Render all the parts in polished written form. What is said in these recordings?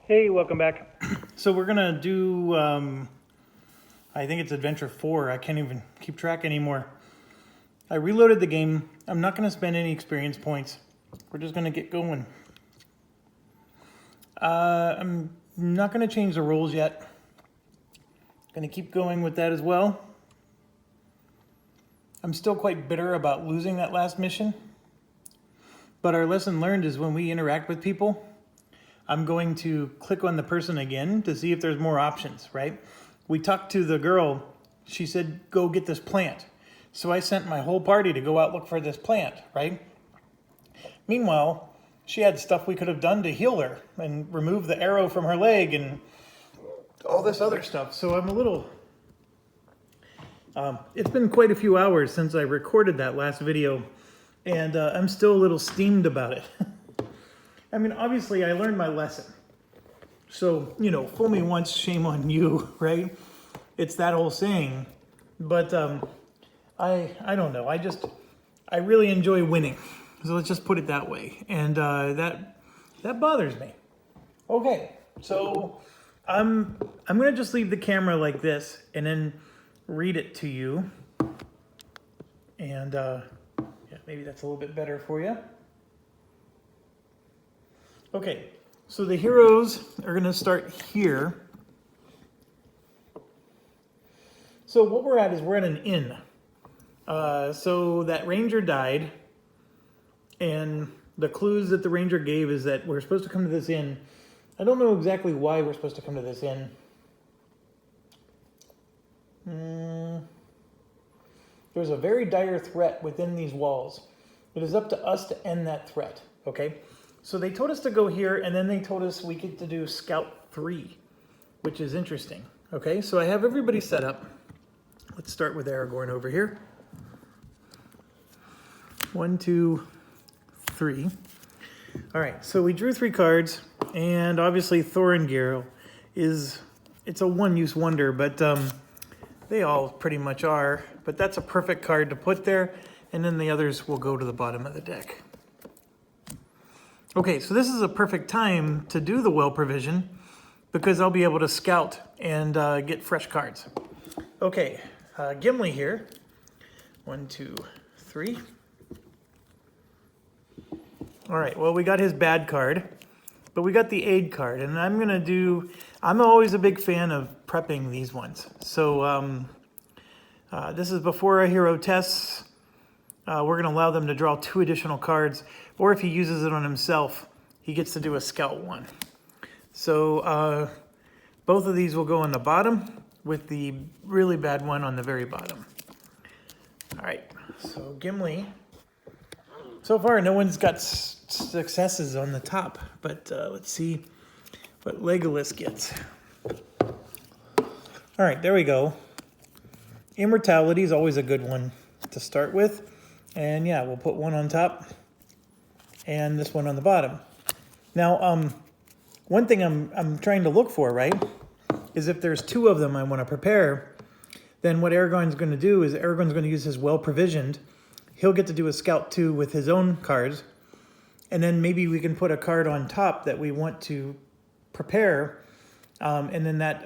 Hey, welcome back. So we're gonna do, I think it's Adventure 4. I can't even keep track anymore. I reloaded the game. I'm not gonna spend any experience points. We're just gonna get going. I'm not gonna change the rules yet. Gonna keep going with that as well. I'm still quite bitter about losing that last mission. But our lesson learned is when we interact with people, I'm going to click on the person again to see if there's more options, right? We talked to the girl. She said, go get this plant. So I sent my whole party to go out look for this plant, right? Meanwhile, she had stuff we could have done to heal her and remove the arrow from her leg and all this other stuff. So I'm a little... it's been quite a few hours since I recorded that last video, and I'm still a little steamed about it. I mean, obviously, I learned my lesson. So, you know, fool me once, shame on you, right? It's that whole saying. But I don't know. I really enjoy winning. So let's just put it that way. And that bothers me. Okay, so I'm going to just leave the camera like this and then read it to you. And yeah, maybe that's a little bit better for you. Okay, so the heroes are going to start here. So what we're at is we're at an inn. So that ranger died, and the clues that the ranger gave is that we're supposed to come to this inn. I don't know exactly why we're supposed to come to this inn. There's a very dire threat within these walls. It is up to us to end that threat, okay? So they told us to go here, and then they told us we get to do Scout 3, which is interesting. Okay, so I have everybody set up. Let's start with Aragorn over here. 1, 2, 3. All right, so we drew 3 cards, and obviously Thorongil it's a one-use wonder, but they all pretty much are. But that's a perfect card to put there, and then the others will go to the bottom of the deck. Okay, so this is a perfect time to do the well provision because I'll be able to scout and get fresh cards. Okay, Gimli here. 1, 2, 3. All right, well, we got his bad card, but we got the aid card, and I'm always a big fan of prepping these ones. So this is before a hero tests. We're going to allow them to draw 2 additional cards, or if he uses it on himself, he gets to do a Scout 1. So both of these will go on the bottom, with the really bad one on the very bottom. All right, so Gimli. So far, no one's got successes on the top, but let's see what Legolas gets. All right, there we go. Immortality is always a good one to start with. And yeah, we'll put one on top and this one on the bottom. Now, one thing I'm trying to look for, right, is if there's 2 of them I want to prepare, then what Aragorn's going to do is Aragorn's going to use his well-provisioned. He'll get to do a Scout 2 with his own cards, and then maybe we can put a card on top that we want to prepare, and then that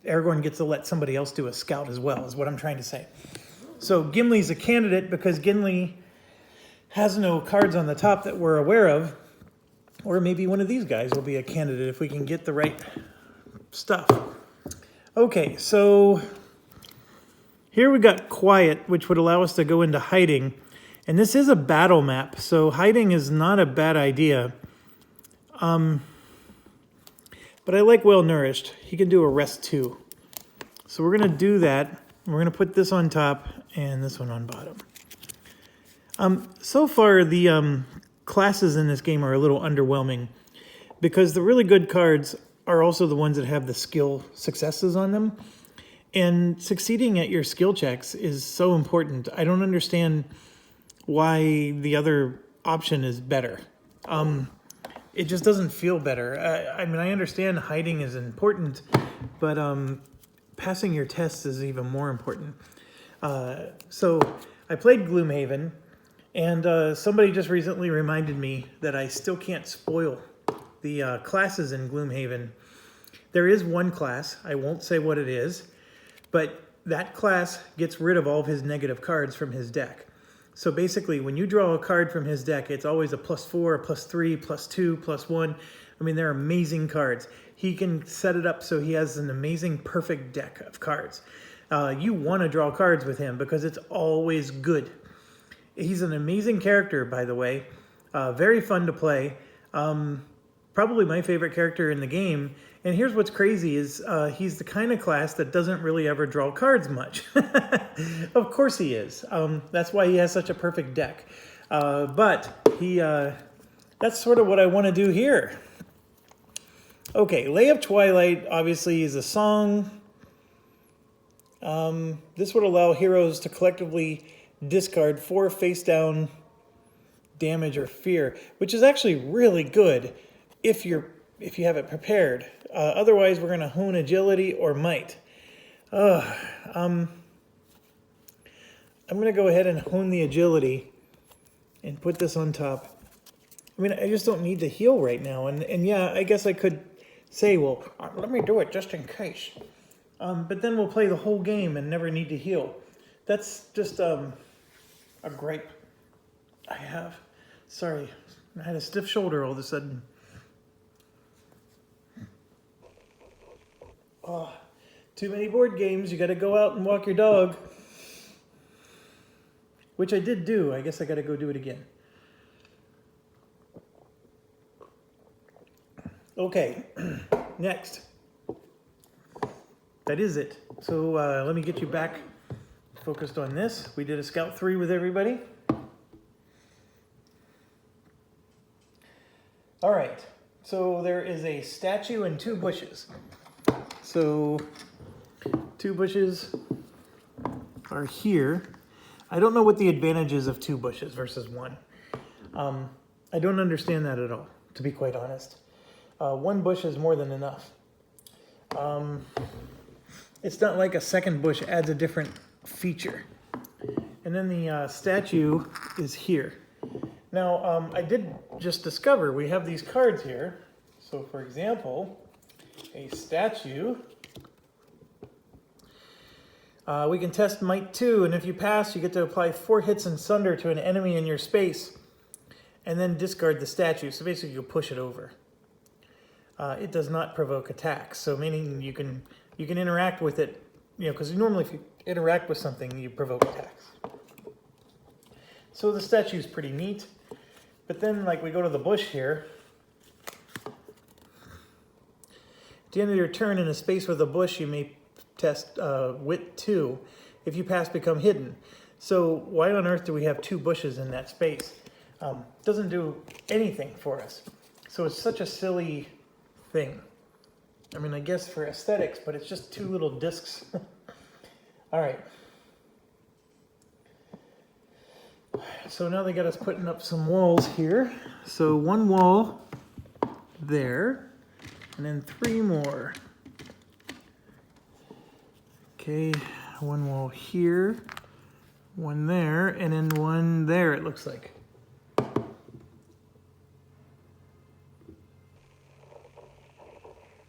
Aragorn gets to let somebody else do a Scout as well, is what I'm trying to say. So Gimli's a candidate because Gimli has no cards on the top that we're aware of. Or maybe one of these guys will be a candidate if we can get the right stuff. Okay, so here we got Quiet, which would allow us to go into hiding. And this is a battle map, so hiding is not a bad idea. But I like Well Nourished. He can do a rest too. So we're going to do that. We're going to put this on top and this one on bottom. So far, the classes in this game are a little underwhelming because the really good cards are also the ones that have the skill successes on them. And succeeding at your skill checks is so important. I don't understand why the other option is better. It just doesn't feel better. I mean, I understand hiding is important, but passing your tests is even more important. So I played Gloomhaven, and somebody just recently reminded me that I still can't spoil the classes in Gloomhaven. There is one class, I won't say what it is, but that class gets rid of all of his negative cards from his deck. So basically, when you draw a card from his deck, it's always a +4, a +3, +2, +1. I mean, they're amazing cards. He can set it up so he has an amazing, perfect deck of cards. You want to draw cards with him because it's always good. He's an amazing character, by the way. Very fun to play. Probably my favorite character in the game. And here's what's crazy is he's the kind of class that doesn't really ever draw cards much. Of course he is. That's why he has such a perfect deck. But that's sort of what I want to do here. Okay, Lay of Twilight obviously is a song. This would allow heroes to collectively discard 4 face-down damage or fear, which is actually really good if you have it prepared. Otherwise, we're going to hone agility or might. I'm going to go ahead and hone the agility and put this on top. I mean, I just don't need to heal right now. And yeah, I guess I could say, well, let me do it just in case. But then we'll play the whole game and never need to heal. That's just a gripe I have. Sorry, I had a stiff shoulder all of a sudden. Oh, too many board games. You got to go out and walk your dog. Which I did do. I guess I got to go do it again. Okay, next. That is it. So let me get you back focused on this. We did a Scout 3 with everybody. All right, so there is a statue and 2 bushes. So 2 bushes are here. I don't know what the advantage is of 2 bushes versus 1. I don't understand that at all, to be quite honest. 1 bush is more than enough. It's not like a second bush adds a different feature. And then the statue is here. Now, I did just discover we have these cards here. So, for example, a statue. We can test Might 2, and if you pass, you get to apply 4 hits and sunder to an enemy in your space, and then discard the statue. So basically, you push it over. It does not provoke attacks, so meaning you can interact with it, because normally if you interact with something, you provoke attacks. So the statue is pretty neat. But then, like, we go to the bush here. At the end of your turn in a space with a bush, you may test Wit 2. If you pass, become hidden. So why on earth do we have 2 bushes in that space? Doesn't do anything for us. So it's such a silly thing. I mean, I guess for aesthetics, but it's just 2 little discs. All right. So now they got us putting up some walls here. So 1 wall there, and then 3 more. Okay, 1 wall here, 1 there, and then 1 there, it looks like.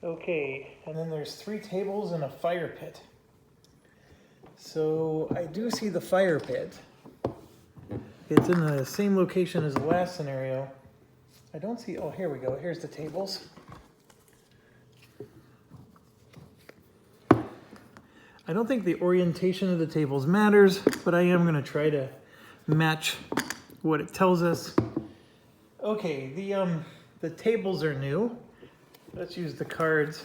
Okay, and then there's 3 tables and a fire pit. So I do see the fire pit. It's in the same location as the last scenario. I don't see, oh, here we go. Here's the tables. I don't think the orientation of the tables matters, but I am going to try to match what it tells us. Okay, the tables are new. Let's use the cards.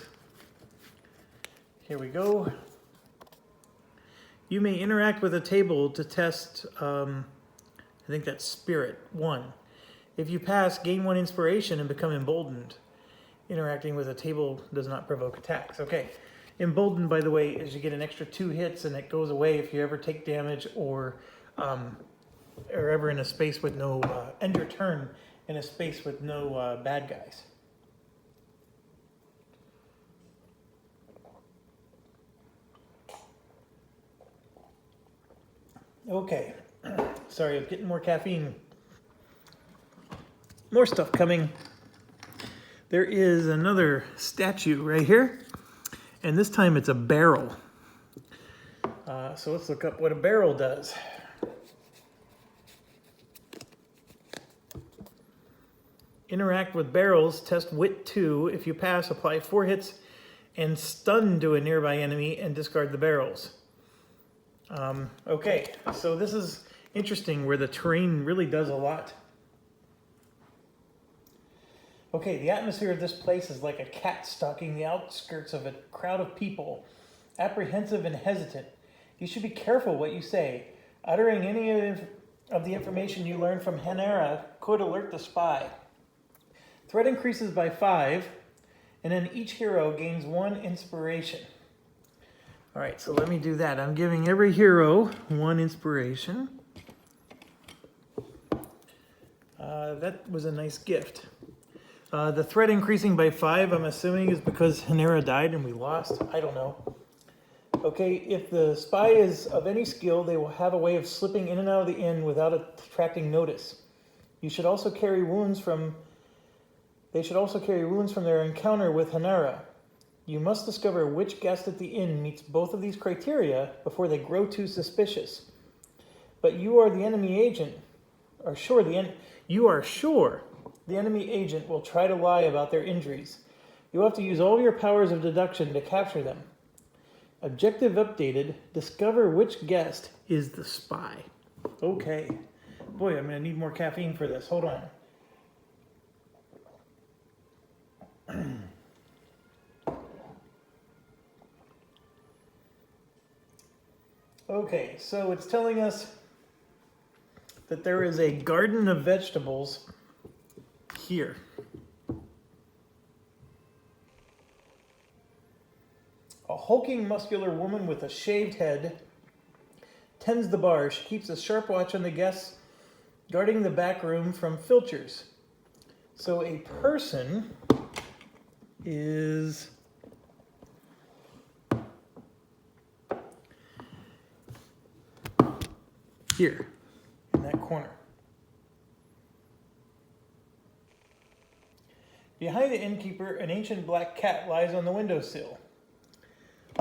Here we go. You may interact with a table to test, I think that's Spirit 1. If you pass, gain 1 inspiration and become emboldened. Interacting with a table does not provoke attacks. Okay. Emboldened, by the way, is you get an extra 2 hits and it goes away if you ever take damage or ever in a space with no, end your turn in a space with no bad guys. Okay. Sorry, I'm getting more caffeine. More stuff coming. there is another statue right here, and this time it's a barrel. So let's look up what a barrel does. Interact with barrels, test wit 2. If you pass, apply 4 hits and stun to a nearby enemy and discard the barrels. Okay, so this is interesting where the terrain really does a lot. Okay, the atmosphere of this place is like a cat stalking the outskirts of a crowd of people, apprehensive and hesitant. You should be careful what you say. Uttering any of the information you learn from Hanera could alert the spy. Threat increases by 5, and then each hero gains 1 inspiration. All right, so let me do that. I'm giving every hero 1 inspiration. That was a nice gift. The threat increasing by 5, I'm assuming, is because Hanera died and we lost. I don't know. Okay, if the spy is of any skill, they will have a way of slipping in and out of the inn without attracting notice. You should also carry wounds from... They should also carry wounds from their encounter with Hanera. You must discover which guest at the inn meets both of these criteria before they grow too suspicious. But you are the enemy agent. You are sure the enemy agent will try to lie about their injuries. You have to use all your powers of deduction to capture them. Objective updated. Discover which guest is the spy. Okay. Boy, I'm going to need more caffeine for this. Hold on. Okay, so it's telling us that there is a garden of vegetables here. A hulking, muscular woman with a shaved head tends the bar. She keeps a sharp watch on the guests, guarding the back room from filchers. So a person is here in that corner. Behind the innkeeper, an ancient black cat lies on the windowsill.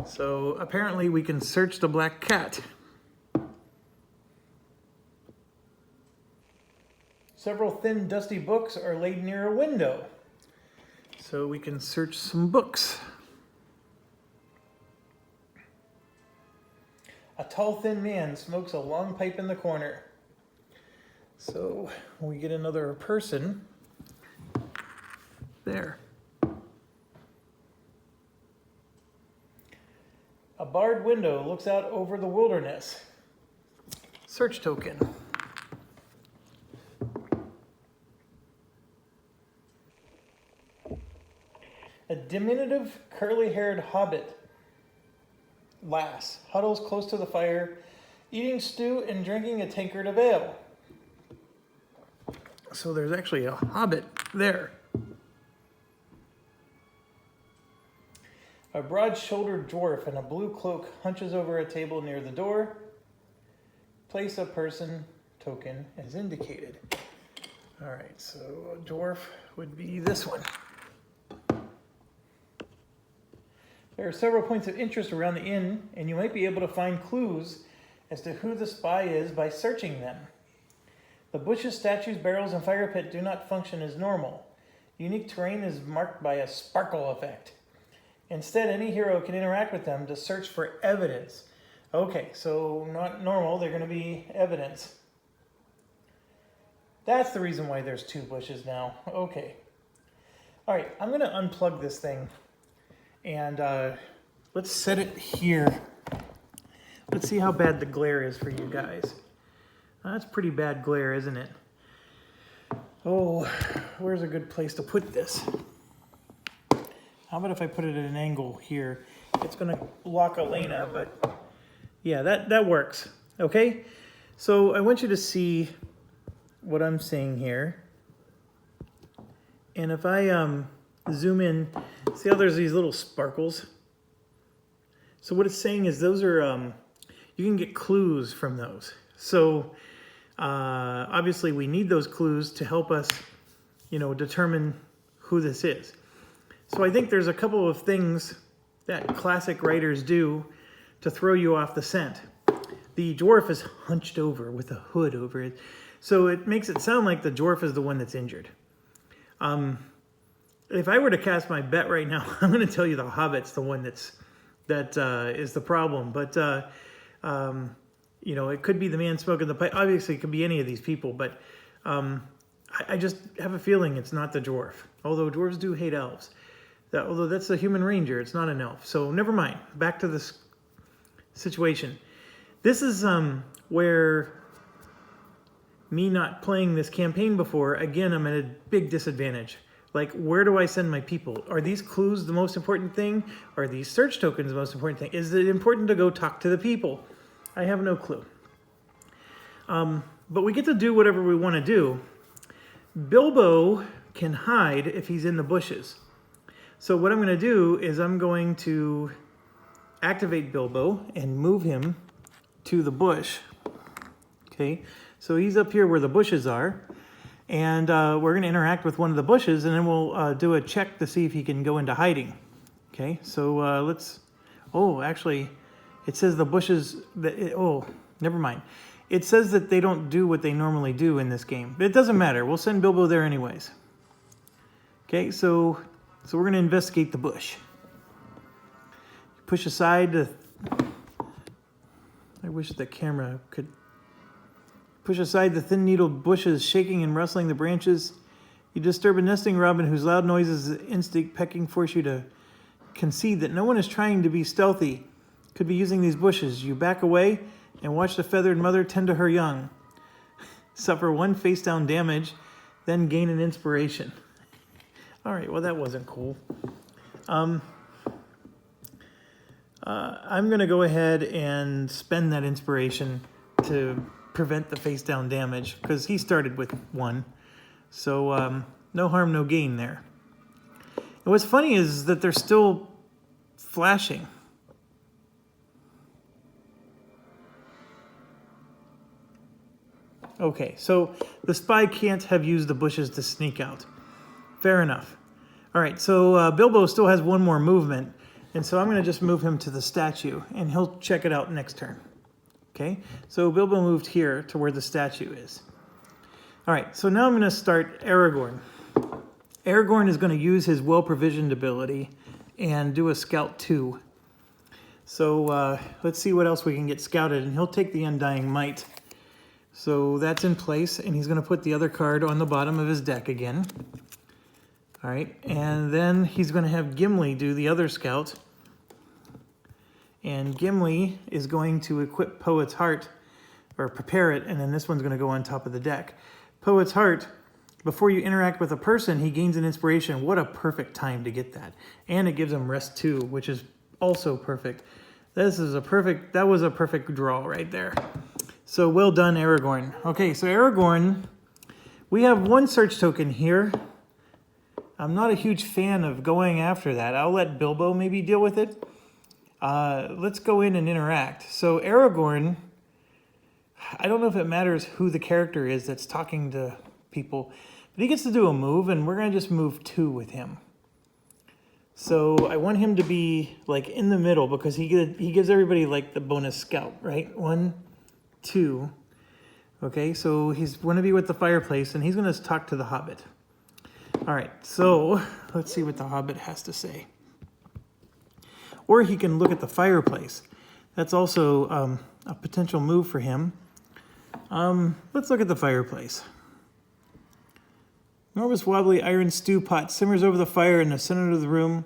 So apparently we can search the black cat. Several thin, dusty books are laid near a window. So we can search some books. A tall, thin man smokes a long pipe in the corner. So we get another person there. A barred window looks out over the wilderness. Search token. A diminutive, curly-haired hobbit lass huddles close to the fire, eating stew and drinking a tankard of ale. So there's actually a hobbit there. A broad-shouldered dwarf in a blue cloak hunches over a table near the door. Place a person token as indicated. All right, so a dwarf would be this one. There are several points of interest around the inn, and you might be able to find clues as to who the spy is by searching them. The bushes, statues, barrels, and fire pit do not function as normal. Unique terrain is marked by a sparkle effect. Instead, any hero can interact with them to search for evidence. Okay, so not normal, they're going to be evidence. That's the reason why there's 2 bushes now. Okay. All right, I'm going to unplug this thing. And let's set it here. Let's see how bad the glare is for you guys. That's pretty bad glare, isn't it? Oh, where's a good place to put this? How about if I put it at an angle here? It's going to block Elena, but yeah, that works. Okay? So I want you to see what I'm seeing here. And if I zoom in, see how there's these little sparkles? So what it's saying is those are, you can get clues from those. So obviously we need those clues to help us, determine who this is. So I think there's a couple of things that classic writers do to throw you off the scent. The dwarf is hunched over with a hood over it, so it makes it sound like the dwarf is the one that's injured. If I were to cast my bet right now, I'm going to tell you the hobbit's the one that is the problem. But you know, it could be the man smoking the pipe. Obviously, it could be any of these people, but I just have a feeling it's not the dwarf. Although dwarves do hate elves. Although that's a human ranger, it's not an elf. So never mind. Back to this situation. This is where me not playing this campaign before, again, I'm at a big disadvantage. Like, where do I send my people? Are these clues the most important thing? Are these search tokens the most important thing? Is it important to go talk to the people? I have no clue. But we get to do whatever we want to do. Bilbo can hide if he's in the bushes. So what I'm going to do is I'm going to activate Bilbo and move him to the bush. Okay, so he's up here where the bushes are. And we're going to interact with one of the bushes, and then we'll do a check to see if he can go into hiding. Okay, so let's... Oh, actually, it says the bushes... Oh, never mind. It says that they don't do what they normally do in this game. But it doesn't matter. We'll send Bilbo there anyways. Okay, so we're going to investigate the bush. Push aside the... I wish the camera could... Push aside the thin-needled bushes, shaking and rustling the branches. You disturb a nesting robin whose loud noises and instinct pecking force you to concede that no one is trying to be stealthy. Could be using these bushes. You back away and watch the feathered mother tend to her young. Suffer one face-down damage, then gain an inspiration. All right, well, that wasn't cool. I'm going to go ahead and spend that inspiration to prevent the face-down damage, because he started with 1. So no harm, no gain there. And what's funny is that they're still flashing. Okay, so the spy can't have used the bushes to sneak out. Fair enough. All right, so Bilbo still has 1 more movement, and so I'm going to just move him to the statue, and he'll check it out next turn. Okay, so Bilbo moved here to where the statue is. All right, so now I'm going to start Aragorn. Aragorn is going to use his well-provisioned ability and do a scout 2. So let's see what else we can get scouted, and he'll take the Undying Might. So that's in place, and he's going to put the other card on the bottom of his deck again. All right, and then he's going to have Gimli do the other scout. And Gimli is going to equip Poet's Heart, or prepare it, and then this one's going to go on top of the deck. Poet's Heart, before you interact with a person, he gains an inspiration. What a perfect time to get that. And it gives him Rest 2, which is also perfect. That was a perfect draw right there. So well done, Aragorn. Okay, so Aragorn, we have 1 search token here. I'm not a huge fan of going after that. I'll let Bilbo maybe deal with it. Let's go in and interact. So Aragorn, I don't know if it matters who the character is that's talking to people, but he gets to do a move, and we're going to just move 2 with him. So I want him to be like in the middle, because he gives everybody like the bonus scout, right? 1, 2. Okay, so he's going to be with the fireplace, and he's going to talk to the Hobbit. All right, so let's see what the Hobbit has to say. Or he can look at the fireplace. That's also a potential move for him. Let's look at the fireplace. Enormous wobbly iron stew pot simmers over the fire in the center of the room.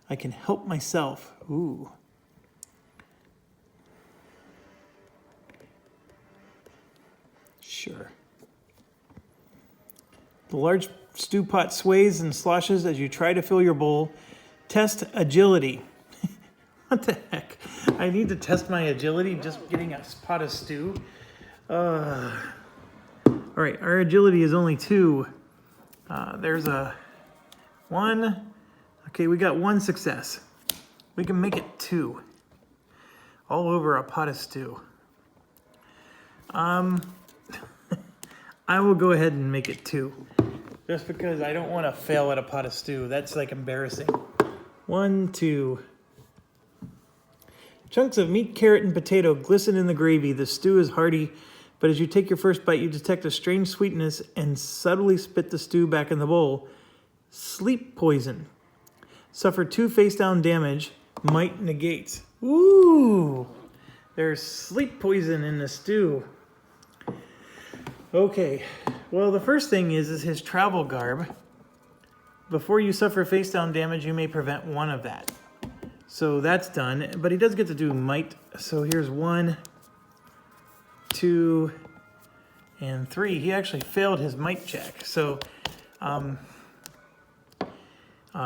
I can help myself. Ooh. Sure. The large stew pot sways and sloshes as you try to fill your bowl. Test agility. What the heck? I need to test my agility just getting a pot of stew. All right, our agility is only 2. There's a 1. Okay, we got 1 success. We can make it 2. All over a pot of stew. I will go ahead and make it 2. Just because I don't want to fail at a pot of stew. That's like embarrassing. 1, 2. Chunks of meat, carrot, and potato glisten in the gravy. The stew is hearty, but as you take your first bite, you detect a strange sweetness and subtly spit the stew back in the bowl. Sleep poison. Suffer 2 face-down damage. Might negate. Ooh! There's sleep poison in the stew. Okay. Well, the first thing is his travel garb. Before you suffer face-down damage, you may prevent 1 of that. So that's done. But he does get to do might. So here's 1, 2, and 3. He actually failed his might check. So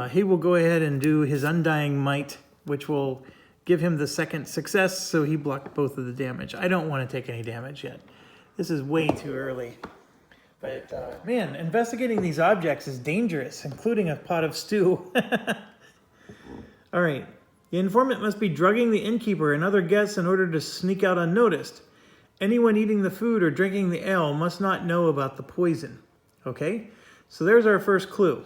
he will go ahead and do his undying might, which will give him the second success. So he blocked both of the damage. I don't want to take any damage yet. This is way too early. But man, investigating these objects is dangerous, including a pot of stew. All right. The informant must be drugging the innkeeper and other guests in order to sneak out unnoticed. Anyone eating the food or drinking the ale must not know about the poison. Okay? So there's our first clue.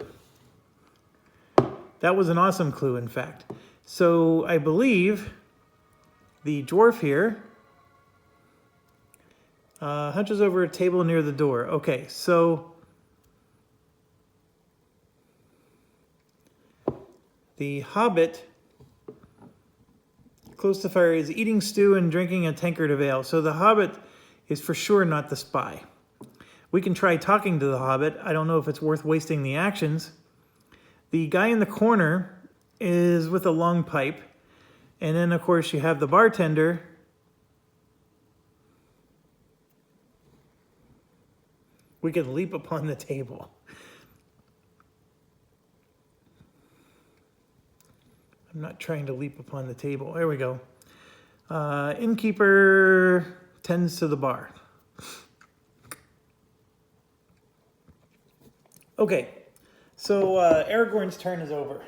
That was an awesome clue, in fact. So I believe the dwarf here hunches over a table near the door. Okay, so the hobbit close to fire is eating stew and drinking a tankard of ale. So the hobbit is for sure not the spy. We can try talking to the hobbit. I don't know if it's worth wasting the actions. The guy in the corner is with a long pipe. And then, of course, you have the bartender. We can leap upon the table. I'm not trying to leap upon the table. There we go. Innkeeper tends to the bar. Okay, so Aragorn's turn is over.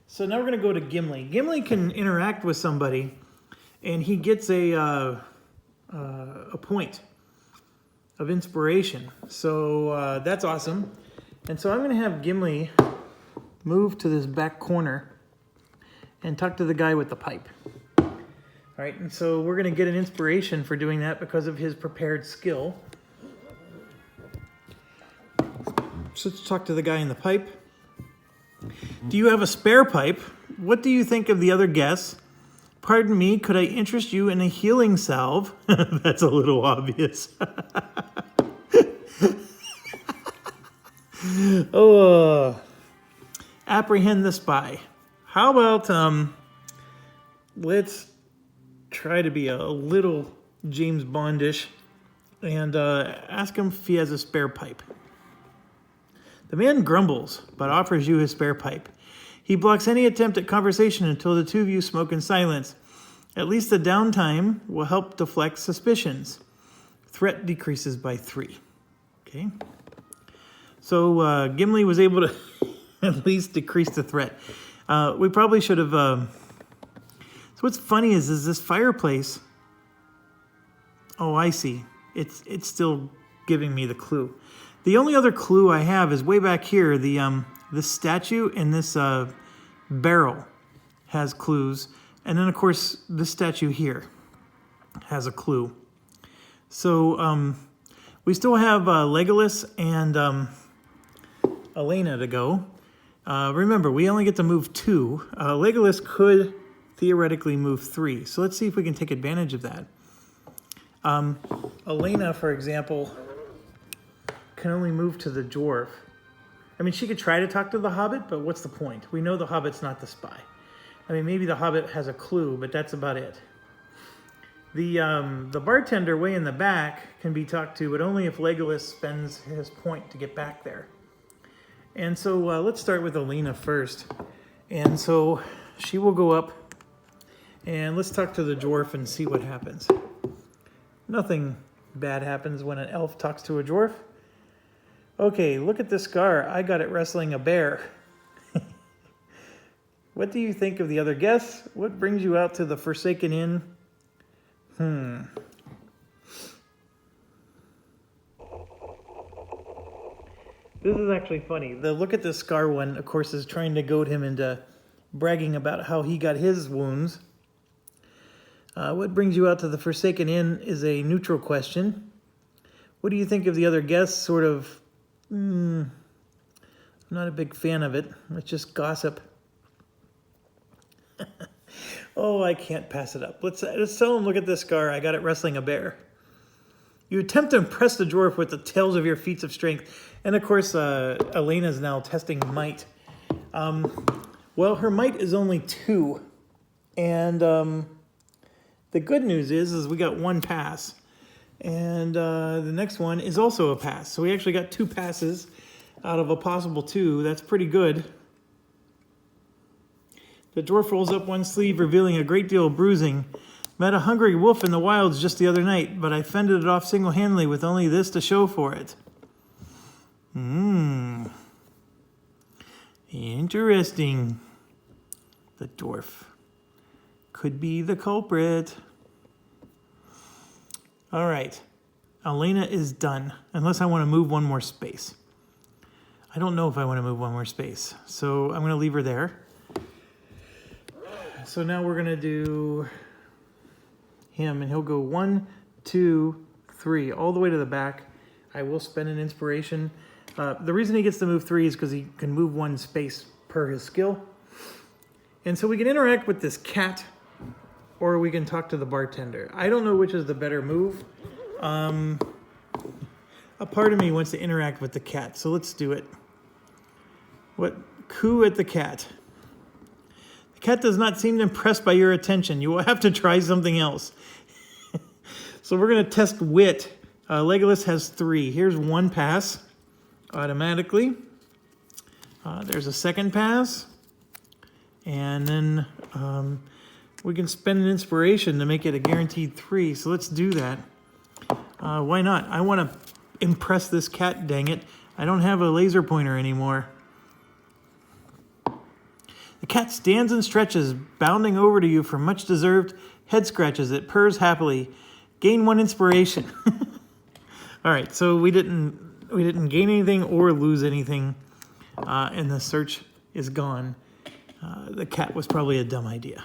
So now we're going to go to Gimli. Gimli can interact with somebody, and he gets a point of inspiration. So that's awesome. And so I'm going to have Gimli move to this back corner and talk to the guy with the pipe. All right, and so we're going to get an inspiration for doing that because of his prepared skill. So let's talk to the guy in the pipe. Do you have a spare pipe? What do you think of the other guests? Pardon me, could I interest you in a healing salve? That's a little obvious. Apprehend the spy. How about, let's try to be a little James Bondish and ask him if he has a spare pipe. The man grumbles, but offers you his spare pipe. He blocks any attempt at conversation until the two of you smoke in silence. At least the downtime will help deflect suspicions. Threat decreases by 3. Okay. So Gimli was able to at least decrease the threat. We probably should have... So what's funny is this fireplace... Oh, I see. It's still giving me the clue. The only other clue I have is way back here. This statue and this barrel has clues. And then, of course, this statue here has a clue. So we still have Legolas and Elena to go. Remember, we only get to move 2. Legolas could theoretically move 3. So let's see if we can take advantage of that. Elena, for example, can only move to the dwarf. I mean, she could try to talk to the hobbit, but what's the point? We know the hobbit's not the spy. I mean, maybe the hobbit has a clue, but that's about it. The bartender way in the back can be talked to, but only if Legolas spends his point to get back there. And so let's start with Elena first. And so she will go up, and let's talk to the dwarf and see what happens. Nothing bad happens when an elf talks to a dwarf. Okay, look at this scar. I got it wrestling a bear. What do you think of the other guests? What brings you out to the Forsaken Inn? This is actually funny. The look at this scar one, of course, is trying to goad him into bragging about how he got his wounds. What brings you out to the Forsaken Inn is a neutral question. What do you think of the other guests? Sort of, I'm not a big fan of it. It's just gossip. Oh, I can't pass it up. Let's tell him, look at this scar. I got it wrestling a bear. You attempt to impress the dwarf with the tales of your feats of strength. And of course, Elena's now testing might. Well, her might is only 2. And the good news is we got 1 pass. And the next one is also a pass. So we actually got 2 passes out of a possible 2. That's pretty good. The dwarf rolls up one sleeve, revealing a great deal of bruising. Met a hungry wolf in the wilds just the other night, but I fended it off single-handedly with only this to show for it. Interesting. The dwarf could be the culprit. All right. Elena is done, unless I want to move 1 more space. I don't know if I want to move 1 more space, so I'm going to leave her there. So now we're going to do him, and he'll go 1, 2, 3, all the way to the back. I will spend an inspiration. The reason he gets to move 3 is because he can move 1 space per his skill. And so we can interact with this cat, or we can talk to the bartender. I don't know which is the better move. A part of me wants to interact with the cat, so let's do it. Coo at the cat. The cat does not seem impressed by your attention. You will have to try something else. So we're going to test wit. Legolas has 3. Here's 1 pass automatically. There's a 2nd pass. And then we can spend an inspiration to make it a guaranteed 3. So let's do that. Why not? I want to impress this cat, dang it. I don't have a laser pointer anymore. The cat stands and stretches, bounding over to you for much deserved head scratches. It purrs happily. Gain 1 inspiration. All right, so we didn't gain anything or lose anything, and the search is gone. The cat was probably a dumb idea,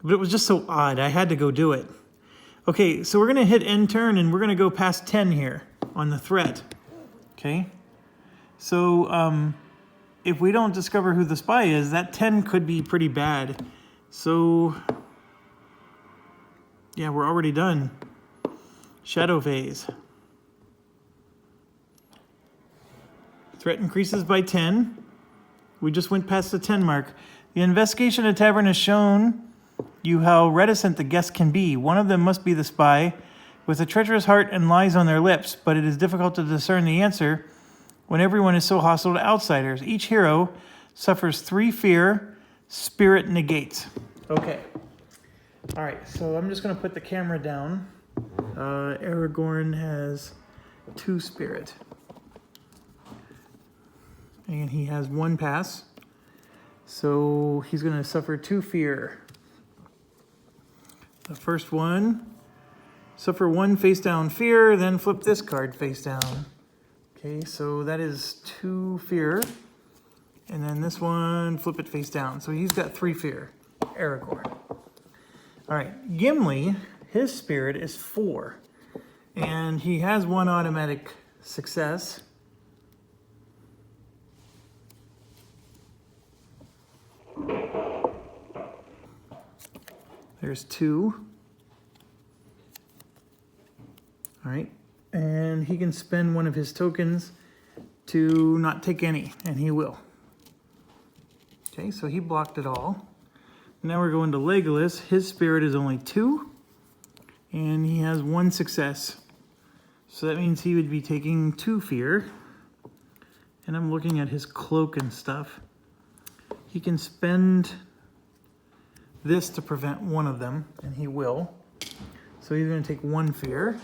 but it was just so odd. I had to go do it. Okay, so we're gonna hit end turn, and we're gonna go past 10 here on the threat. Okay, so if we don't discover who the spy is, that 10 could be pretty bad. So, yeah, we're already done. Shadow phase. Threat increases by 10. We just went past the 10 mark. The investigation at tavern has shown you how reticent the guests can be. One of them must be the spy, with a treacherous heart and lies on their lips, but it is difficult to discern the answer when everyone is so hostile to outsiders. Each hero suffers 3 fear, spirit negates. Okay. All right, so I'm just going to put the camera down. Aragorn has 2 spirit. And he has 1 pass. So he's going to suffer 2 fear. The first one, suffer 1 face down fear, then flip this card face down. Okay, so that is 2 fear. And then this one, flip it face down. So he's got 3 fear, Aragorn. All right, Gimli, his spirit is 4. And he has 1 automatic success. There's 2. All right, and he can spend 1 of his tokens to not take any, and he will. Okay, so he blocked it all. Now we're going to Legolas. His spirit is only 2, and he has 1 success. So that means he would be taking 2 fear. And I'm looking at his cloak and stuff. He can spend this to prevent 1 of them, and he will. So he's going to take 1 fear.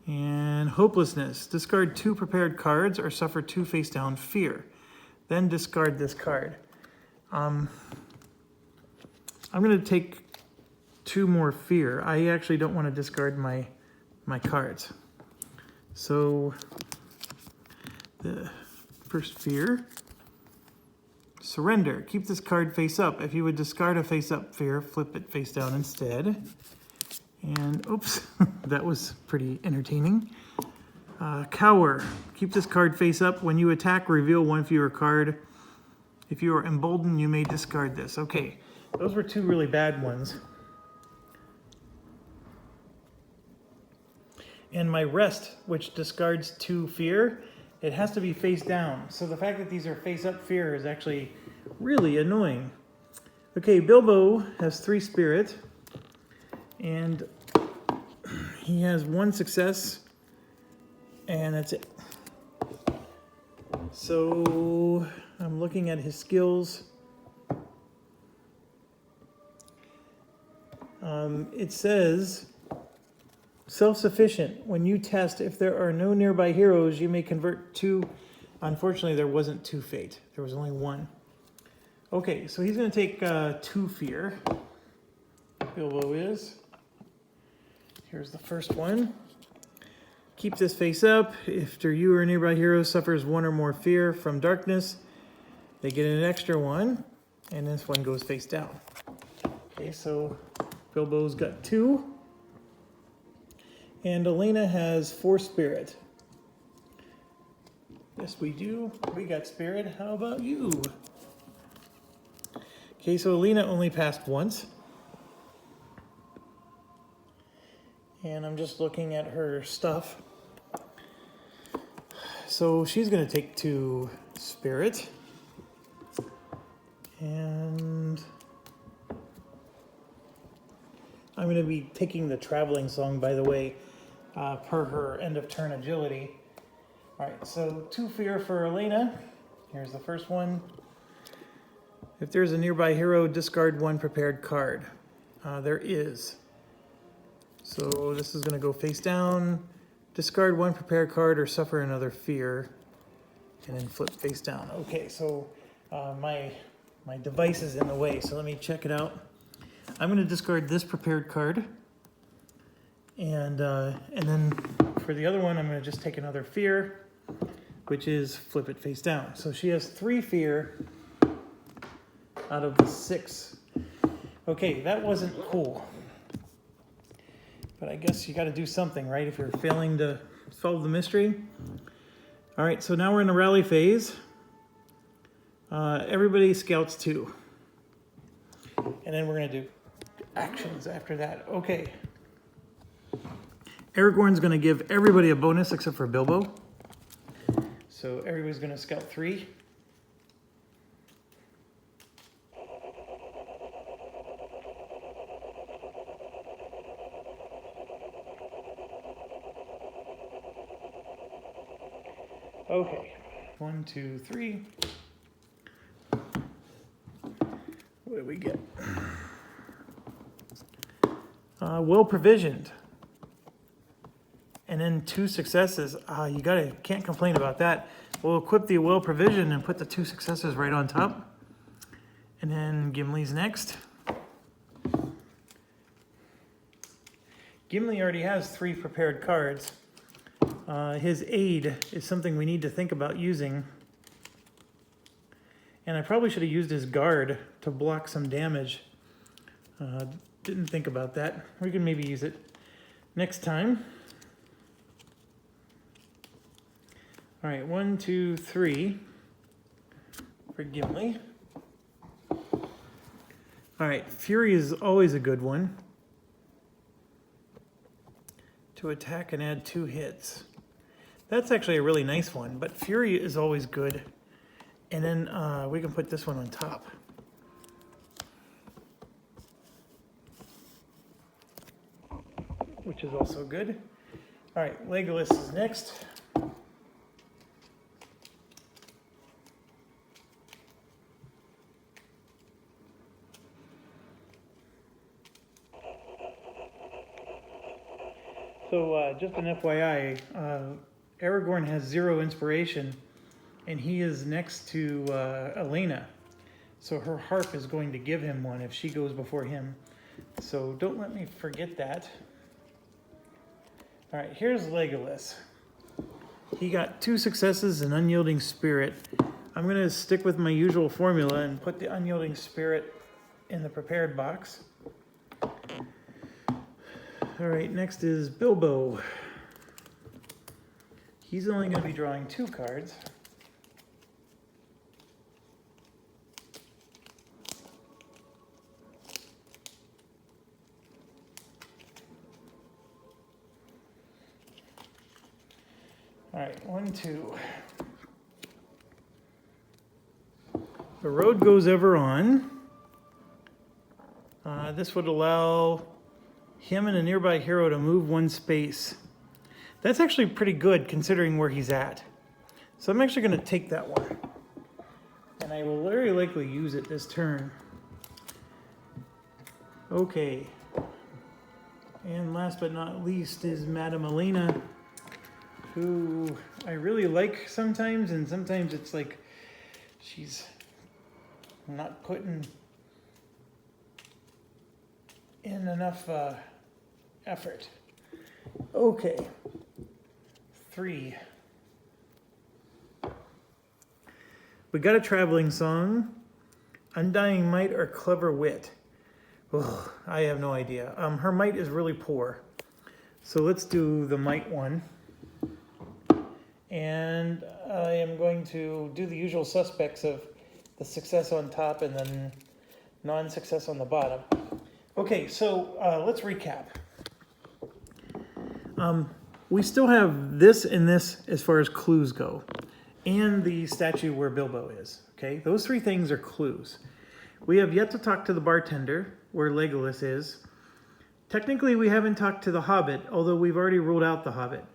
And hopelessness. Discard 2 prepared cards or suffer 2 face down fear. Then discard this card. I'm going to take 2 more fear. I actually don't want to discard my cards. So the first fear, surrender. Keep this card face up. If you would discard a face up fear, flip it face down instead. And oops, that was pretty entertaining. Cower. Keep this card face up. When you attack, reveal one fewer card. If you are emboldened, you may discard this. Okay, those were two really bad ones. And my rest, which discards 2 fear, it has to be face down. So the fact that these are face up fear is actually really annoying. Okay, Bilbo has 3 spirit. And he has 1 success. And that's it. So I'm looking at his skills. It says self-sufficient. When you test, if there are no nearby heroes, you may convert 2. Unfortunately, there wasn't 2 fate. There was only 1. Okay, so he's going to take 2 fear. Bilbo is. Here's the first one. Keep this face up. If you or a nearby hero suffers 1 or more fear from darkness, they get an extra 1, and this one goes face down. Okay, so Bilbo's got 2. And Elena has 4 spirit. Yes, we do. We got spirit. How about you? Okay, so Elena only passed once. And I'm just looking at her stuff. So she's going to take 2 spirit. And I'm going to be taking the traveling song, by the way, per her end of turn agility. All right, so 2 fear for Elena. Here's the first one. If there's a nearby hero, discard 1 prepared card. There is. So this is going to go face down, discard 1 prepared card or suffer another fear, and then flip face down. Okay, so my device is in the way, so let me check it out. I'm going to discard this prepared card, and then for the other one, I'm going to just take another fear, which is flip it face down. So she has 3 fear out of the 6. Okay, that wasn't cool. But I guess you got to do something, right? If you're failing to solve the mystery. All right, so now we're in the rally phase. Everybody scouts 2. And then we're going to do actions after that. Okay. Aragorn's going to give everybody a bonus except for Bilbo. So everybody's going to scout 3. Okay, 1, 2, 3. What do we get? Well provisioned. And then 2 successes. Can't complain about that. We'll equip the well provisioned and put the 2 successes right on top. And then Gimli's next. Gimli already has 3 prepared cards. His aid is something we need to think about using. And I probably should have used his guard to block some damage. Didn't think about that. We can maybe use it next time. All right, 1, 2, 3 for Gimli. All right, Fury is always a good one. To attack and add 2 hits. That's actually a really nice one, but Fury is always good. And then we can put this one on top. Which is also good. All right, Legolas is next. So just an FYI, Aragorn has 0 inspiration, and he is next to Elena. So her harp is going to give him 1 if she goes before him. So don't let me forget that. All right, here's Legolas. He got 2 successes and unyielding spirit. I'm going to stick with my usual formula and put the unyielding spirit in the prepared box. All right, next is Bilbo. He's only going to be drawing 2 cards. All right, 1, 2. The road goes ever on. This would allow him and a nearby hero to move 1 space. That's actually pretty good considering where he's at. So I'm actually going to take that one. And I will very likely use it this turn. Okay. And last but not least is Madame Elena, who I really like sometimes, and sometimes it's like she's not putting in enough effort. Okay. 3. We got a traveling song, Undying Might or Clever Wit. Ugh, I have no idea. Her might is really poor. So let's do the might one. And I am going to do the usual suspects of the success on top and then non-success on the bottom. Okay, so let's recap. We still have this and this as far as clues go, and the statue where Bilbo is. Okay, those 3 things are clues. We have yet to talk to the bartender, where Legolas is. Technically, we haven't talked to the Hobbit, although we've already ruled out the Hobbit.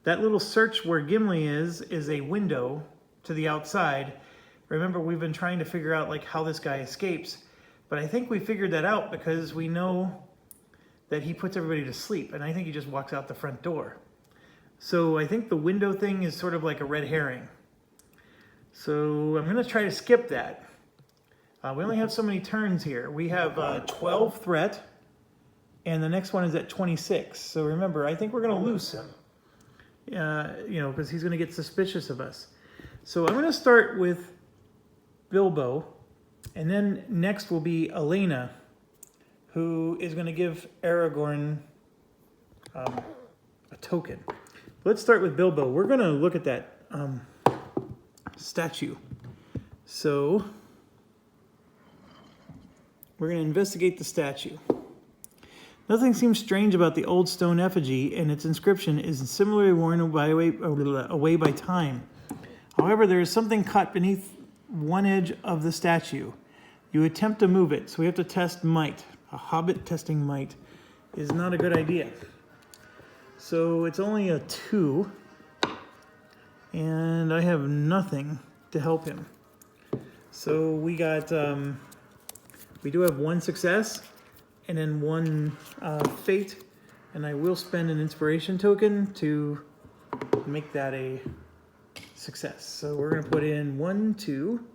That little search where Gimli is a window to the outside. Remember, we've been trying to figure out like how this guy escapes, but I think we figured that out because we know that he puts everybody to sleep, and I think he just walks out the front door. So I think the window thing is sort of like a red herring. So I'm going to try to skip that. We only have so many turns here. We have 12 threat, and the next one is at 26. So remember, I think we're going to lose him. Because he's going to get suspicious of us. So I'm going to start with Bilbo, and then next will be Elena, who is going to give Aragorn a token. Let's start with Bilbo. We're going to look at that statue. So we're going to investigate the statue. Nothing seems strange about the old stone effigy, and its inscription is similarly worn away by time. However, there is something caught beneath one edge of the statue. You attempt to move it, so we have to test might. A hobbit testing might is not a good idea. So it's only a 2, and I have nothing to help him. So we got, we do have 1 success, and then 1 fate, and I will spend an inspiration token to make that a success. So we're going to put in 1, 2.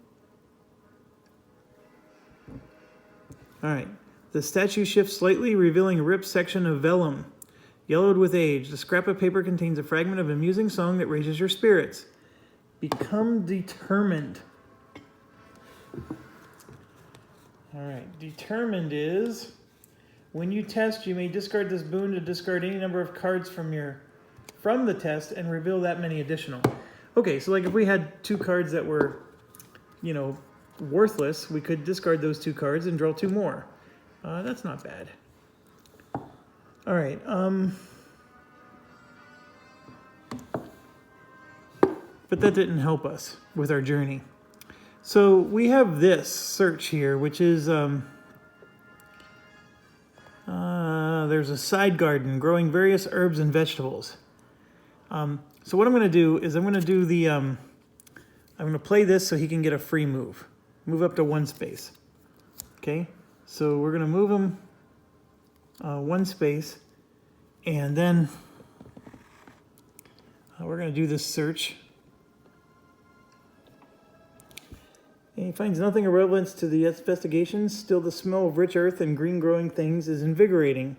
All right. The statue shifts slightly, revealing a ripped section of vellum, yellowed with age. The scrap of paper contains a fragment of an amusing song that raises your spirits. Become determined. All right. Determined is, when you test, you may discard this boon to discard any number of cards from the test and reveal that many additional. Okay, so like if we had 2 cards that were, worthless, we could discard those 2 cards and draw 2 more. That's not bad. All right. But that didn't help us with our journey. So we have this search here, which is there's a side garden growing various herbs and vegetables. So what I'm going to do is I'm going to do the I'm going to play this so he can get a free move. Move up to 1 space. Okay, so we're going to move him 1 space, and then we're going to do this search. And he finds nothing of relevance to the investigations. Still, the smell of rich earth and green growing things is invigorating.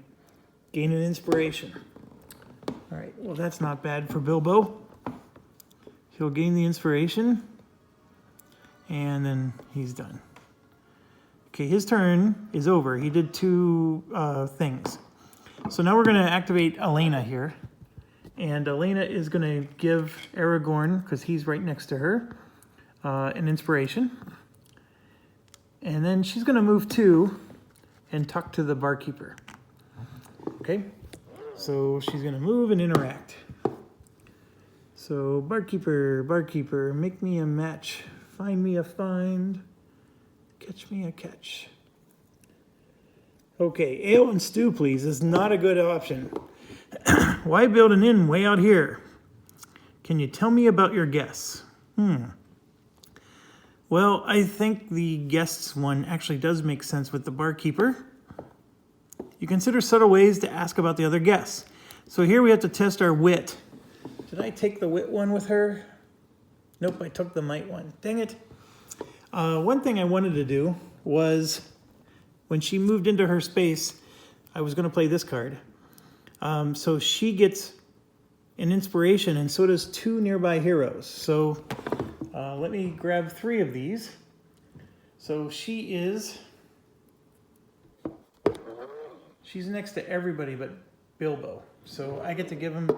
Gain an inspiration. All right, well, that's not bad for Bilbo. He'll gain the inspiration, and then he's done. Okay, his turn is over. He did 2 things. So now we're going to activate Elena here. And Elena is going to give Aragorn, because he's right next to her, an inspiration. And then she's going to move 2 and talk to the barkeeper. Okay, so she's going to move and interact. So, barkeeper, barkeeper, make me a match. Find me a find. Catch me a catch. Okay, ale and stew, please, is not a good option. Why build an inn way out here? Can you tell me about your guests? Well, I think the guests one actually does make sense with the barkeeper. You consider subtle ways to ask about the other guests. So here we have to test our wit. Did I take the wit one with her? Nope, I took the might one. Dang it. One thing I wanted to do was, when she moved into her space, I was going to play this card. So she gets an inspiration, and so does 2 nearby heroes. So let me grab 3 of these. So she's next to everybody but Bilbo. So I get to give them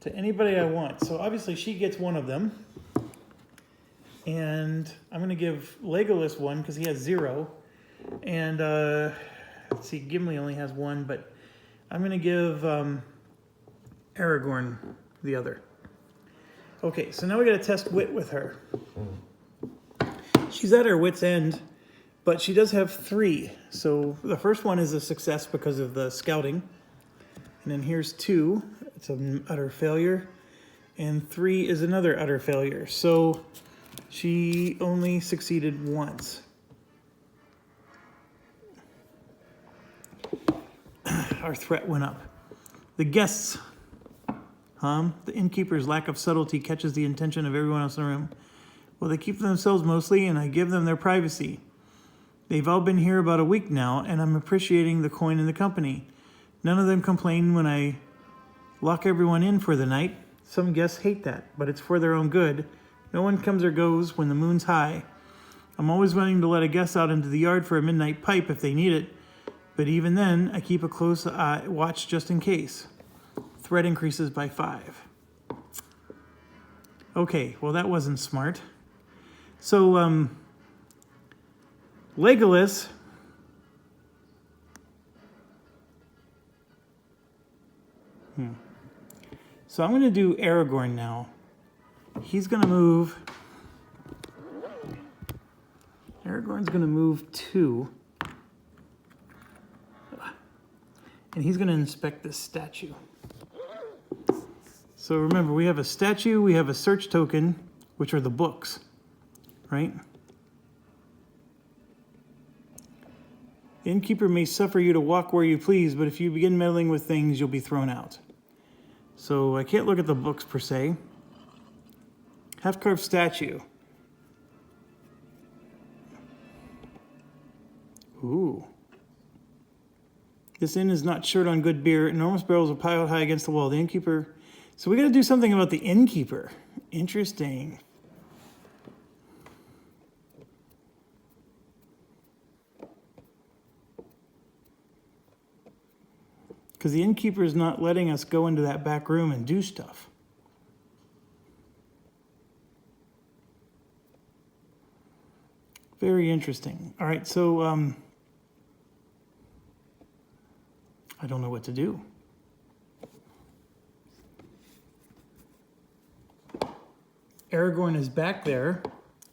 to anybody I want. So obviously she gets 1 of them. And I'm going to give Legolas 1 because he has 0. And let's see, Gimli only has 1, but I'm going to give Aragorn the other. Okay, so now we got to test wit with her. She's at her wit's end, but she does have 3. So the first one is a success because of the scouting. And then here's 2. It's an utter failure. And 3 is another utter failure. So she only succeeded once. Our threat went up. The guests. The innkeeper's lack of subtlety catches the attention of everyone else in the room. Well, they keep to themselves mostly, and I give them their privacy. They've all been here about a week now, and I'm appreciating the coin in the company. None of them complain when I lock everyone in for the night. Some guests hate that, but it's for their own good. No one comes or goes when the moon's high. I'm always willing to let a guest out into the yard for a midnight pipe if they need it, but even then, I keep a close watch just in case. Threat increases by 5. Okay, well that wasn't smart. So, Legolas So I'm going to do Aragorn now. He's going to move. Aragorn's going to move 2. And he's going to inspect this statue. So remember, we have a statue, we have a search token, which are the books, right? The innkeeper may suffer you to walk where you please, but if you begin meddling with things, you'll be thrown out. So I can't look at the books per se. Half-carved statue. Ooh. This inn is not short on good beer. Enormous barrels are piled high against the wall. The innkeeper... So we got to do something about the innkeeper. Interesting. Because the innkeeper is not letting us go into that back room and do stuff. Very interesting. All right, so I don't know what to do. Aragorn is back there,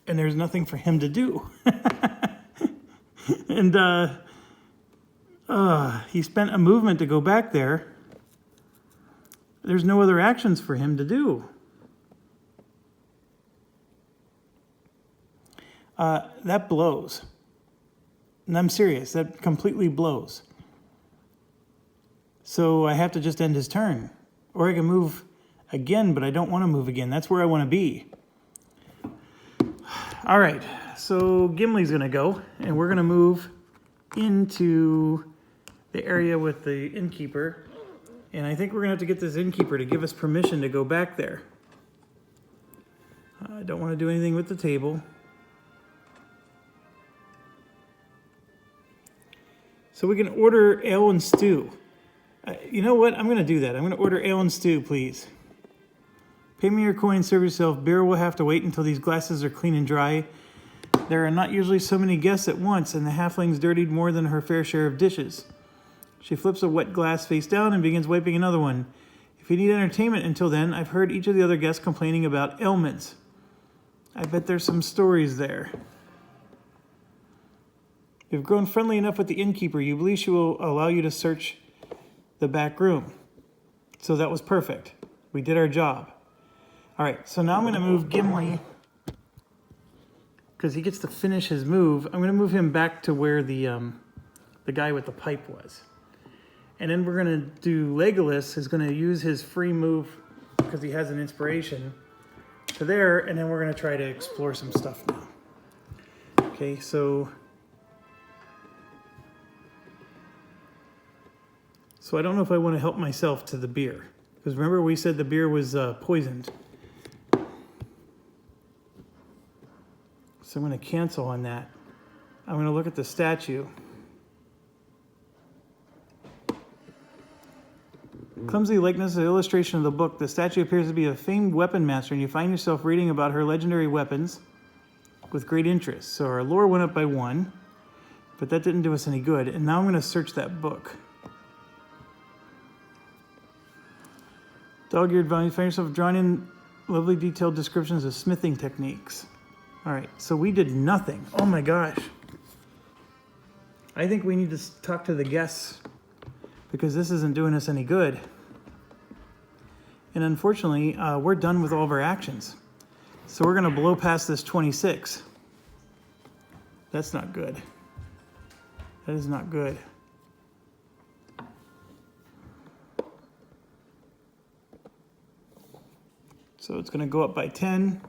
and there's nothing for him to do. And he spent a movement to go back there. There's no other actions for him to do. That blows. And I'm serious, that completely blows. So I have to just end his turn. Or I can move again, but I don't want to move again. That's where I want to be. All right, so Gimli's going to go, and we're going to move into the area with the innkeeper. And I think we're going to have to get this innkeeper to give us permission to go back there. I don't want to do anything with the table. So we can order ale and stew. You know what? I'm going to do that. I'm going to order ale and stew, please. Pay me your coin, serve yourself. Beer will have to wait until these glasses are clean and dry. There are not usually so many guests at once, and the halfling's dirtied more than her fair share of dishes. She flips a wet glass face down and begins wiping another one. If you need entertainment until then, I've heard each of the other guests complaining about ailments. I bet there's some stories there. You've grown friendly enough with the innkeeper. You believe she will allow you to search the back room. So that was perfect. We did our job. All right, so now I'm going to move Gimli, because he gets to finish his move. I'm going to move him back to where the guy with the pipe was. And then we're going to do Legolas is going to use his free move, because he has an inspiration, to there, and then we're going to try to explore some stuff now. Okay, so I don't know if I want to help myself to the beer, because remember we said the beer was poisoned. So I'm going to cancel on that. I'm going to look at the statue. Clumsy likeness is an illustration of the book. The statue appears to be a famed weapon master, and you find yourself reading about her legendary weapons with great interest. So our lore went up by 1, but that didn't do us any good. And now I'm going to search that book. Dog-eared volume. You find yourself drawing in lovely detailed descriptions of smithing techniques. All right, so we did nothing. Oh my gosh. I think we need to talk to the guests, because this isn't doing us any good. And unfortunately, we're done with all of our actions. So we're going to blow past this 26. That's not good. That is not good. So it's going to go up by 10.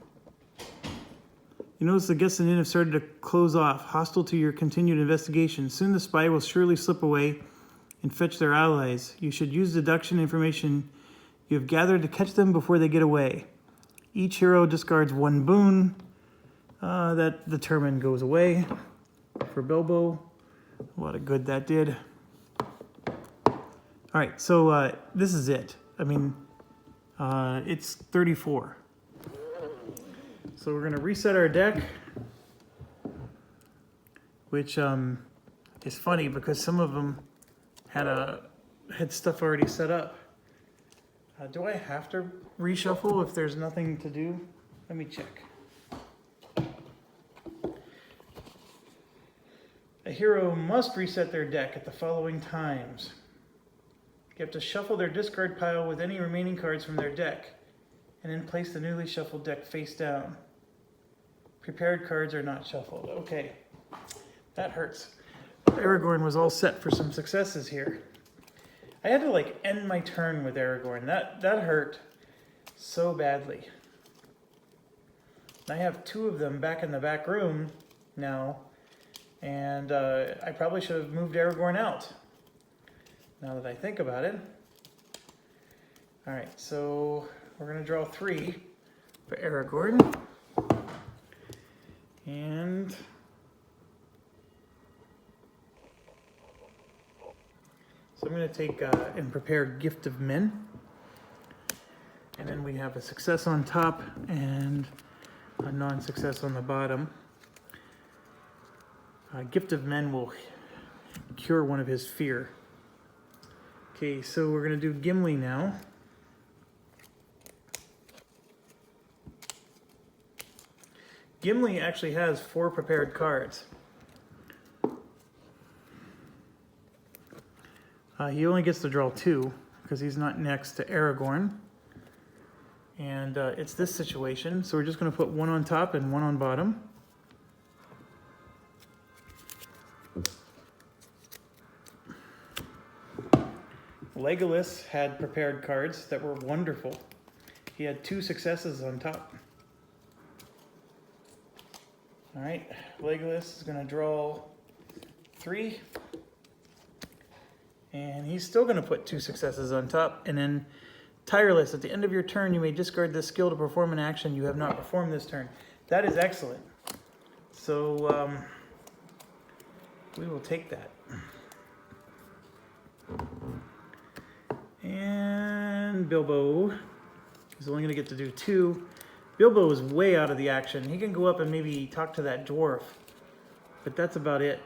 You notice the guests in the inn have started to close off, hostile to your continued investigation. Soon the spy will surely slip away and fetch their allies. You should use deduction information you have gathered to catch them before they get away. Each hero discards 1 boon. That determined goes away for Bilbo. A lot of good that did. All right, so this is it. I mean, it's 34. So we're going to reset our deck, which is funny because some of them had stuff already set up. Do I have to reshuffle if there's nothing to do? Let me check. A hero must reset their deck at the following times. You have to shuffle their discard pile with any remaining cards from their deck, and then place the newly shuffled deck face down. Prepared cards are not shuffled. Okay, that hurts. Aragorn was all set for some successes here. I had to end my turn with Aragorn. That hurt so badly. I have 2 of them back in the back room now, and I probably should have moved Aragorn out, now that I think about it. All right, so we're going to draw 3 for Aragorn. And so I'm going to take and prepare Gift of Men. And then we have a success on top and a non-success on the bottom. Gift of Men will cure one of his fear. Okay, so we're going to do Gimli now. Gimli actually has 4 prepared cards. He only gets to draw 2 because he's not next to Aragorn. And it's this situation, so we're just going to put 1 on top and 1 on bottom. Legolas had prepared cards that were wonderful. He had 2 successes on top. All right, Legolas is going to draw 3. And he's still going to put 2 successes on top. And then Tireless. At the end of your turn, you may discard this skill to perform an action you have not performed this turn. That is excellent. So we will take that. And Bilbo is only going to get to do 2. Bilbo is way out of the action. He can go up and maybe talk to that dwarf, but that's about it.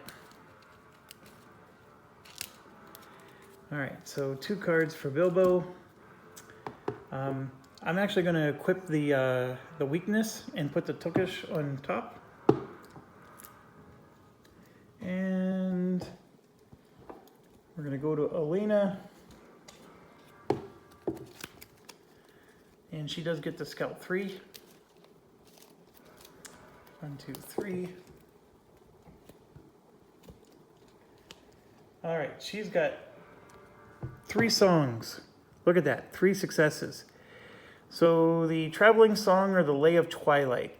All right, so 2 cards for Bilbo. I'm actually going to equip the weakness and put the Tookish on top. And we're going to go to Elena. And she does get to scout 3. 1, 2, 3. All right, she's got 3 songs. Look at that, 3 successes. So the Traveling Song or the Lay of Twilight.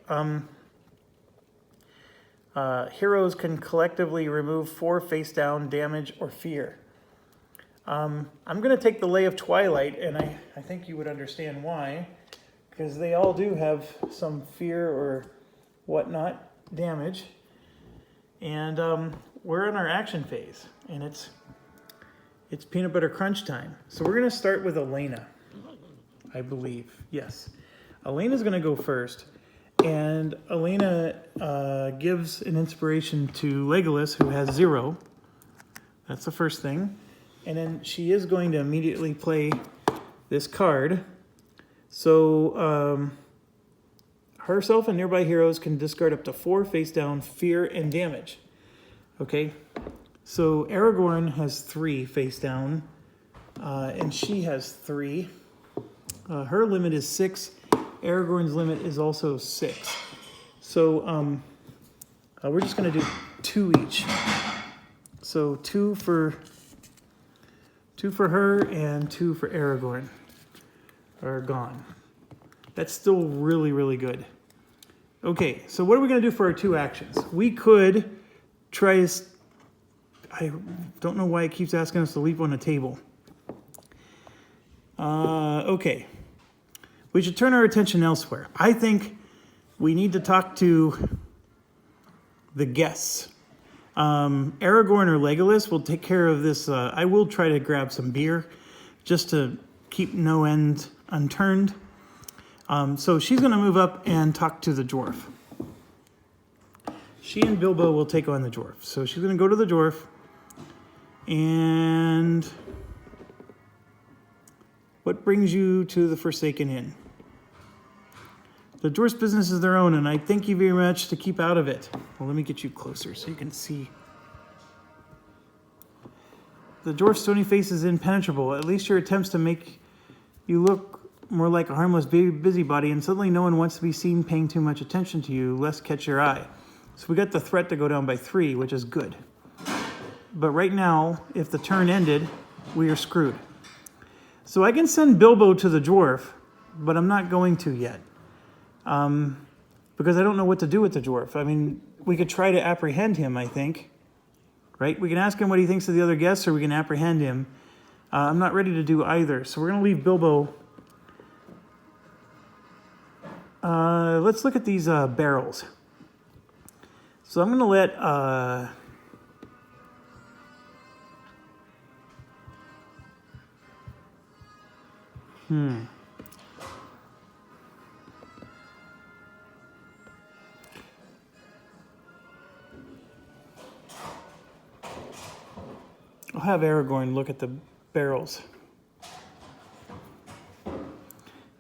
Heroes can collectively remove 4 face down, damage, or fear. I'm going to take the Lay of Twilight, and I think you would understand why. Because they all do have some fear or whatnot damage. And we're in our action phase, and it's peanut butter crunch time. So we're going to start with Elena, I believe. Yes. Elena's going to go first. And Elena gives an inspiration to Legolas, who has 0. That's the first thing. And then she is going to immediately play this card. So herself and nearby heroes can discard up to 4 face down, fear, and damage. Okay. So Aragorn has 3 face down, and she has 3. Her limit is 6. Aragorn's limit is also 6. So we're just going to do 2 each. So 2 for her and 2 for Aragorn are gone. That's still really, really good. Okay, so what are we going to do for our 2 actions? We could try. I don't know why it keeps asking us to leap on a table. Okay. We should turn our attention elsewhere. I think we need to talk to the guests. Aragorn or Legolas will take care of this. I will try to grab some beer just to keep no end unturned. So she's going to move up and talk to the dwarf. She and Bilbo will take on the dwarf. So she's going to go to the dwarf. And what brings you to the Forsaken Inn? The dwarf's business is their own, and I thank you very much to keep out of it. Well, let me get you closer so you can see. The dwarf's stony face is impenetrable. At least your attempts to make you look more like a harmless busybody, and suddenly no one wants to be seen paying too much attention to you, lest catch your eye. So we got the threat to go down by 3, which is good. But right now, if the turn ended, we are screwed. So I can send Bilbo to the dwarf, but I'm not going to yet. Because I don't know what to do with the dwarf. I mean, we could try to apprehend him, I think. Right? We can ask him what he thinks of the other guests, or we can apprehend him. I'm not ready to do either. So we're going to leave Bilbo. Let's look at these barrels. So I'm going to let... I'll have Aragorn look at the barrels.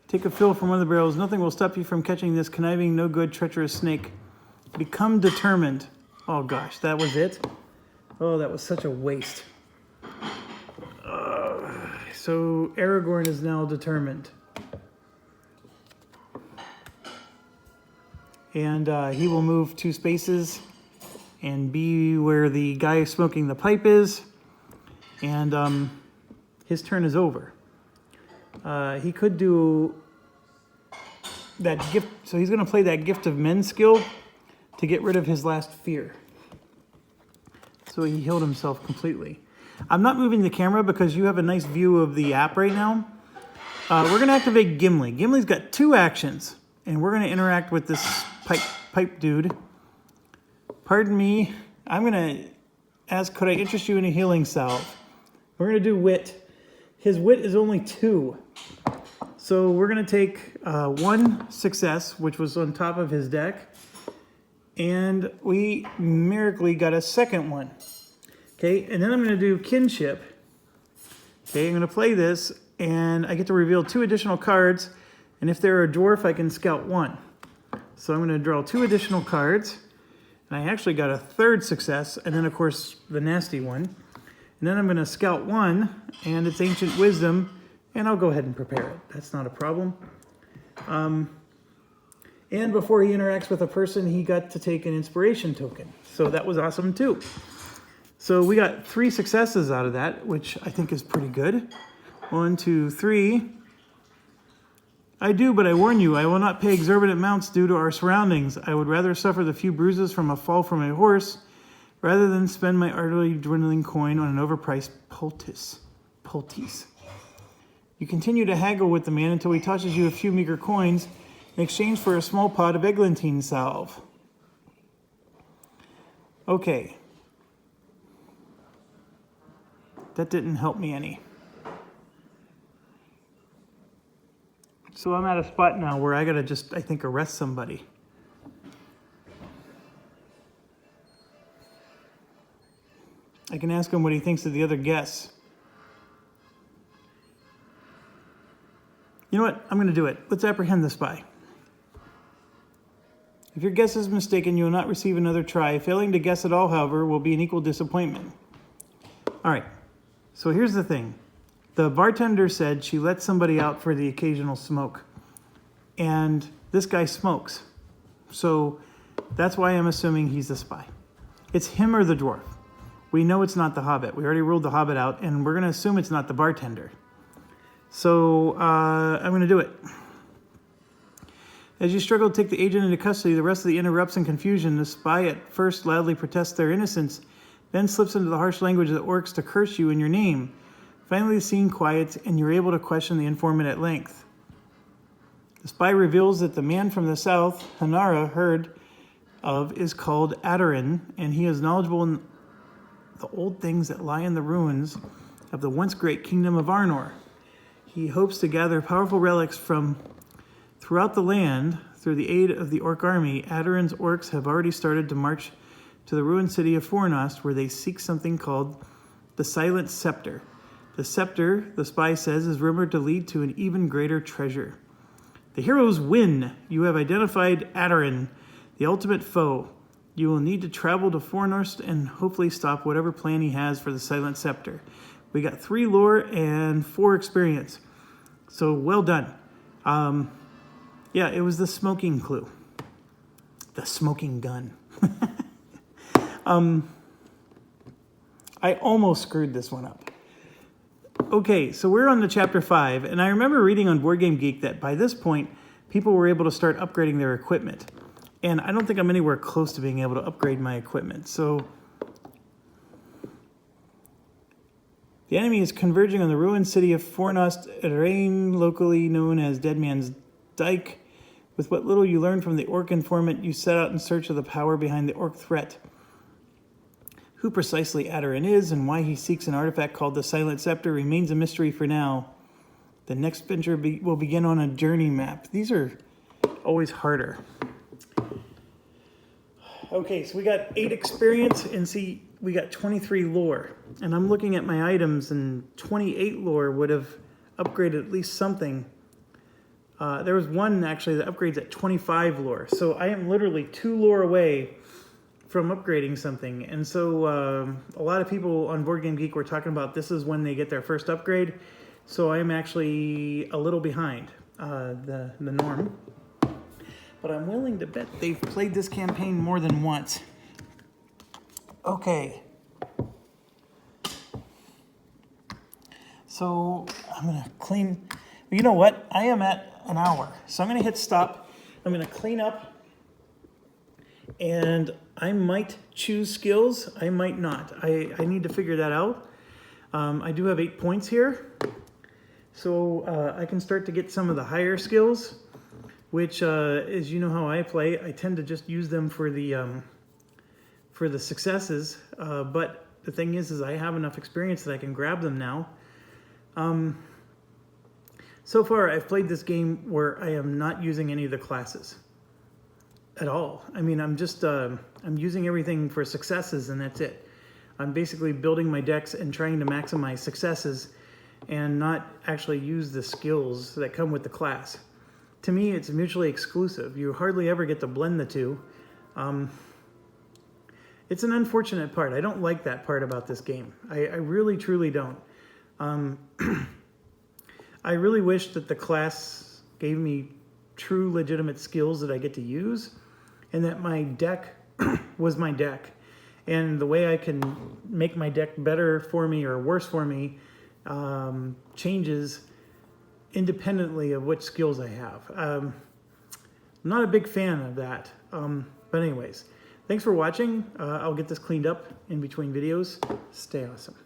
Take a fill from one of the barrels. Nothing will stop you from catching this conniving, no good, treacherous snake. Become determined. Oh gosh, that was it? Oh, that was such a waste. So Aragorn is now determined. And he will move 2 spaces and be where the guy smoking the pipe is. And his turn is over. He could do that gift. So he's going to play that Gift of Men skill to get rid of his last fear. So he healed himself completely. I'm not moving the camera because you have a nice view of the app right now. we're going to activate Gimli. Gimli's got 2 actions, and we're going to interact with this pipe dude. Pardon me. I'm going to ask, could I interest you in a healing salve? We're going to do wit. His wit is only 2. So we're going to take 1 success, which was on top of his deck, and we miraculously got a second one. Okay, and then I'm going to do kinship. Okay, I'm going to play this, and I get to reveal 2 additional cards, and if they're a dwarf, I can scout 1. So I'm going to draw 2 additional cards, and I actually got a 3rd success, and then of course the nasty one. And then I'm going to scout 1, and it's Ancient Wisdom, and I'll go ahead and prepare it. That's not a problem. And before he interacts with a person, he got to take an inspiration token. So that was awesome too. So we got 3 successes out of that, which I think is pretty good. 1, 2, 3. I do, but I warn you, I will not pay exorbitant amounts due to our surroundings. I would rather suffer the few bruises from a fall from a horse rather than spend my artery dwindling coin on an overpriced poultice. You continue to haggle with the man until he tosses you a few meager coins in exchange for a small pot of eglantine salve. Okay. That didn't help me any. So I'm at a spot now where I gotta just, I think, arrest somebody. I can ask him what he thinks of the other guests. You know what? I'm going to do it. Let's apprehend the spy. If your guess is mistaken, you will not receive another try. Failing to guess at all, however, will be an equal disappointment. All right. So here's the thing. The bartender said she let somebody out for the occasional smoke. And this guy smokes. So that's why I'm assuming he's the spy. It's him or the dwarf. We know it's not the hobbit. We already ruled the hobbit out, and we're going to assume it's not the bartender. So I'm going to do it. As you struggle to take the agent into custody, the rest of the inn erupts in confusion. The spy at first loudly protests their innocence, then slips into the harsh language of the orcs to curse you in your name. Finally, the scene quiets, and you're able to question the informant at length. The spy reveals that the man from the south, Hanara, heard of, is called Adarin, and he is knowledgeable in the old things that lie in the ruins of the once great kingdom of Arnor. He hopes to gather powerful relics from throughout the land through the aid of the orc army. Adarin's orcs have already started to march to the ruined city of Fornost, where they seek something called the Silent Scepter. The scepter, the spy says, is rumored to lead to an even greater treasure. The heroes win. You have identified Adarin, the ultimate foe. You will need to travel to Fornost and hopefully stop whatever plan he has for the Silent Scepter. We got 3 lore and 4 experience. So well done. Yeah, it was the smoking clue. The smoking gun. I almost screwed this one up. Okay, so we're on to chapter 5, and I remember reading on Board Game Geek that by this point, people were able to start upgrading their equipment. And I don't think I'm anywhere close to being able to upgrade my equipment. So the enemy is converging on the ruined city of Fornost, Erain, locally known as Dead Man's Dyke. With what little you learned from the orc informant, you set out in search of the power behind the orc threat. Who precisely Adarin is and why he seeks an artifact called the Silent Scepter remains a mystery for now. The next venture will begin on a journey map. These are always harder. Okay, so we got 8 experience, and see, we got 23 lore. And I'm looking at my items, and 28 lore would have upgraded at least something. There was one, actually, that upgrades at 25 lore. So I am literally 2 lore away from upgrading something. And so a lot of people on Board Game Geek were talking about this is when they get their first upgrade. So I am actually a little behind the norm. But I'm willing to bet they've played this campaign more than once. Okay. So I'm going to clean. You know what? I am at an hour. So I'm going to hit stop. I'm going to clean up. And I might choose skills. I might not. I need to figure that out. I do have 8 points here. so I can start to get some of the higher skills, which, as you know how I play, I tend to just use them for the successes. But the thing is I have enough experience that I can grab them now. So far, I've played this game where I am not using any of the classes at all. I mean, I'm just I'm using everything for successes, and that's it. I'm basically building my decks and trying to maximize successes and not actually use the skills that come with the class. To me, it's mutually exclusive. You hardly ever get to blend the two. It's an unfortunate part. I don't like that part about this game. I really, truly don't. I really wish that the class gave me true, legitimate skills that I get to use, and that my deck was my deck. And the way I can make my deck better for me or worse for me changes independently of which skills I have. I'm not a big fan of that. But anyways, thanks for watching. I'll get this cleaned up in between videos. Stay awesome.